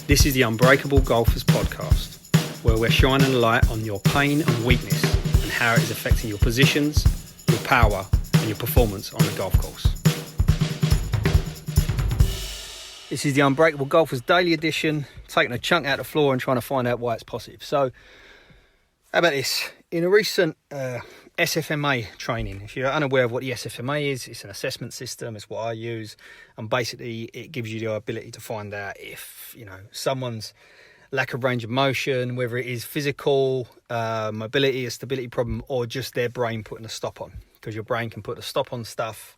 This is the Unbreakable Golfers podcast, where we're shining a light on your pain and weakness and how it is affecting your positions, your power, and your performance on the golf course. This is the Unbreakable Golfers daily edition, taking a chunk out of the floor and trying to find out why it's positive. So, how about this? In a recent SFMA training, if you're unaware of what the SFMA is, it's an assessment system, it's what I use, and basically it gives you the ability to find out if, someone's lack of range of motion, whether it is physical, mobility, a stability problem, or just their brain putting a stop on. Because your brain can put a stop on stuff,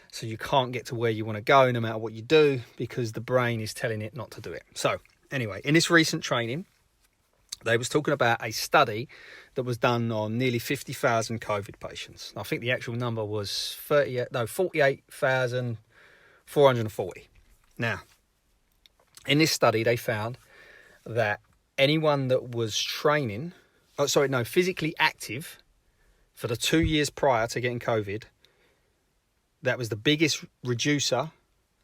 so you can't get to where you want to go no matter what you do, because the brain is telling it not to do it. So, anyway, in this recent training, they was talking about a study that was done on nearly 50,000 COVID patients. I think the actual number was 48,440. Now, in this study, they found that anyone that was physically active for the 2 years prior to getting COVID, that was the biggest reducer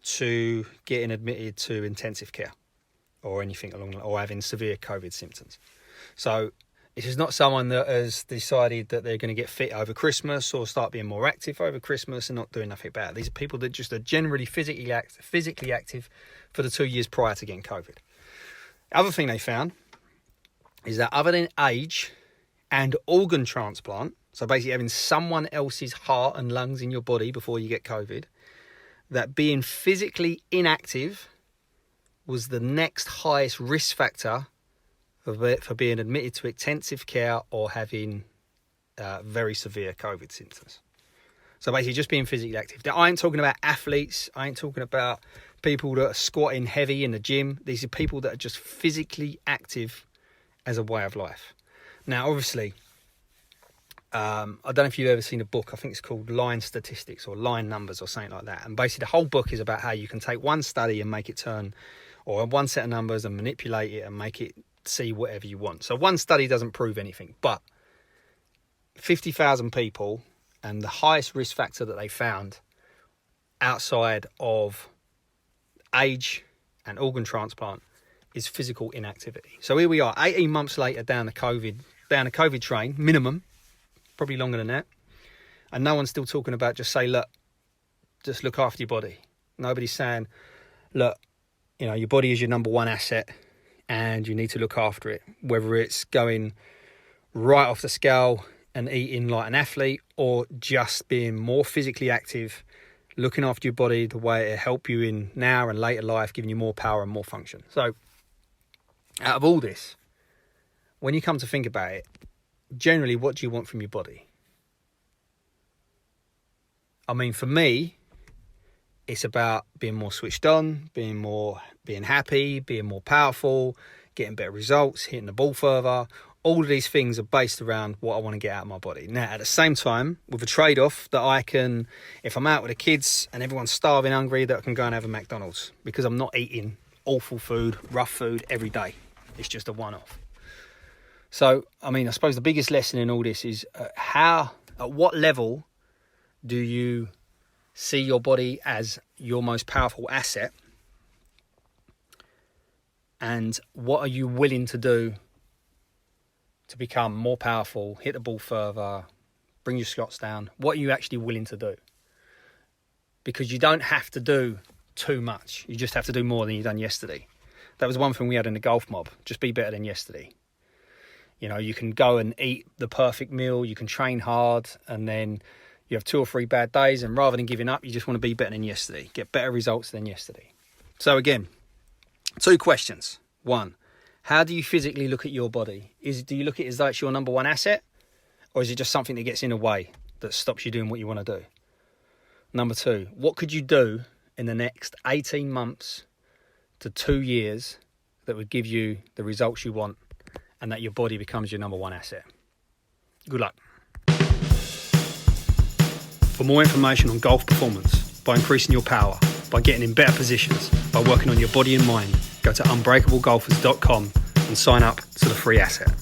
to getting admitted to intensive care or anything or having severe COVID symptoms. So this is not someone that has decided that they're going to get fit over Christmas or start being more active over Christmas and not doing nothing about it. These are people that just are generally physically active for the 2 years prior to getting COVID. The other thing they found is that other than age and organ transplant, so basically having someone else's heart and lungs in your body before you get COVID, that being physically inactive was the next highest risk factor for being admitted to intensive care or having very severe COVID symptoms. So basically just being physically active. Now, I ain't talking about athletes. I ain't talking about people that are squatting heavy in the gym. These are people that are just physically active as a way of life. Now, obviously, I don't know if you've ever seen a book. I think it's called Line Statistics or Line Numbers or something like that. And basically the whole book is about how you can take one study and make it turn, or one set of numbers and manipulate it and make it see whatever you want. So one study doesn't prove anything, but 50,000 people, and the highest risk factor that they found outside of age and organ transplant is physical inactivity. So here we are, 18 months later down the COVID train, minimum, probably longer than that, and no one's still talking about just look after your body. Nobody's saying, look, your body is your number one asset and you need to look after it, whether it's going right off the scale and eating like an athlete, or just being more physically active, looking after your body the way it'll help you in now and later life, giving you more power and more function. So out of all this, when you come to think about it, generally, what do you want from your body? I mean, for me, it's about being more switched on, being happy, being more powerful, getting better results, hitting the ball further. All of these things are based around what I want to get out of my body. Now, at the same time, with a trade-off that I can, if I'm out with the kids and everyone's starving, hungry, that I can go and have a McDonald's, because I'm not eating awful food, rough food every day. It's just a one-off. So, I mean, I suppose the biggest lesson in all this is at what level do you see your body as your most powerful asset? And what are you willing to do to become more powerful, hit the ball further, bring your shots down? What are you actually willing to do? Because you don't have to do too much. You just have to do more than you've done yesterday. That was one thing we had in the golf mob. Just be better than yesterday. You can go and eat the perfect meal, you can train hard, and then you have 2 or 3 bad days, and rather than giving up, you just want to be better than yesterday, get better results than yesterday. So again, 2 questions. 1, how do you physically look at your body? Do you look at it as though it's your number one asset, or is it just something that gets in the way that stops you doing what you want to do? Number 2, what could you do in the next 18 months to 2 years that would give you the results you want, and that your body becomes your number one asset? Good luck. For more information on golf performance, by increasing your power, by getting in better positions, by working on your body and mind, go to unbreakablegolfers.com and sign up to the free asset.